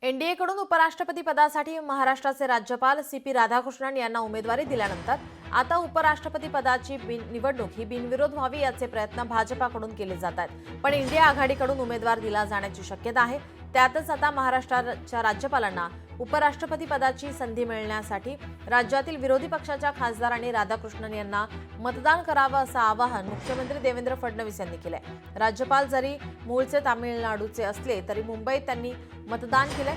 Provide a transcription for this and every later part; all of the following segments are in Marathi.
एनडीएकडून उपराष्ट्रपती पदासाठी महाराष्ट्राचे राज्यपाल सीपी राधाकृष्णन यांना उमेदवारी दिल्यानंतर आता उपराष्ट्रपती पदाची निवडणूक ही बिनविरोध व्हावी याचे प्रयत्न भाजपाकडून केले जात आहेत। पण इंडिया आघाडीकडून उमेदवार दिला जाण्याची शक्यता आहे। त्यातच आता महाराष्ट्राच्या राज्यपालांना उपराष्ट्रपती पदाची संधी मिळण्यासाठी राज्यातील विरोधी पक्षाच्या खासदारांनी राधाकृष्णन यांना मतदान करावं असं आवाहन मुख्यमंत्री देवेंद्र फडणवीस यांनी केलंय। राज्यपाल जरी मूळचे तामिळनाडूचे असले तरी मुंबईत त्यांनी मतदान केलंय।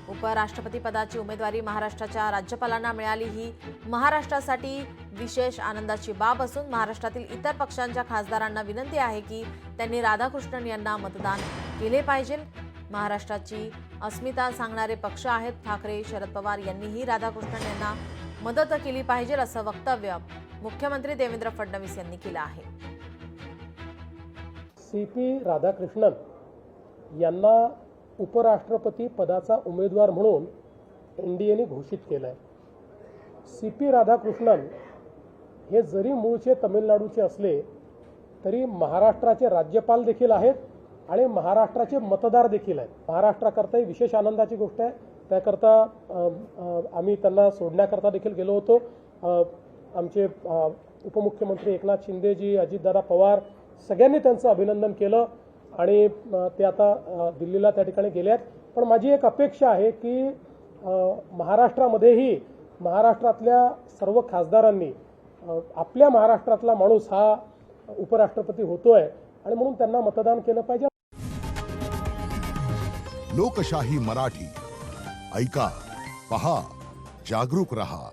उपराष्ट्रपती पदाची उमेदवारी महाराष्ट्राच्या राज्यपालांना मिळाली ही महाराष्ट्रासाठी विशेष आनंदाची बाब असून महाराष्ट्रातील इतर पक्षांच्या खासदारांना विनंती आहे की त्यांनी राधाकृष्णन यांना मतदान केले पाहिजे। महाराष्ट्राची अस्मिता सांगणारे पक्ष आहेत। ठाकरे, शरद पवार यांनीही राधाकृष्णन यांना मदत केली पाहिजे असं वक्तव्य मुख्यमंत्री देवेंद्र फडणवीस यांनी केलं आहे। सीपी राधाकृष्णन यांना उपराष्ट्रपती पदाचा उमेदवार म्हणून एनडीएने घोषित केलंय। सीपी राधाकृष्णन हे जरी मूळचे तमिळनाडूचे असले तरी महाराष्ट्राचे राज्यपाल देखील आहेत आणि महाराष्ट्राचे मतदार देखील आहेत। महाराष्ट्राकरता ही विशेष आनंदाची गोष्ट आहे। त्याकरता आम्ही त्यांना सोडण्याकरता देखील गेलो होतो। आमचे उपमुख्यमंत्री एकनाथ शिंदेजी, अजितदादा पवार सगळ्यांनी त्यांचं अभिनंदन केलं आणि ते आता दिल्लीला त्या ठिकाणी गेले आहेत। पण माझी एक अपेक्षा आहे की महाराष्ट्रामध्येही महाराष्ट्रातल्या सर्व खासदारांनी आपल्या महाराष्ट्रातला माणूस हा उपराष्ट्रपती होतोय आणि म्हणून त्यांना मतदान केलं पाहिजे। लोकशाही मराठी ऐका, पहा, जागरूक रहा।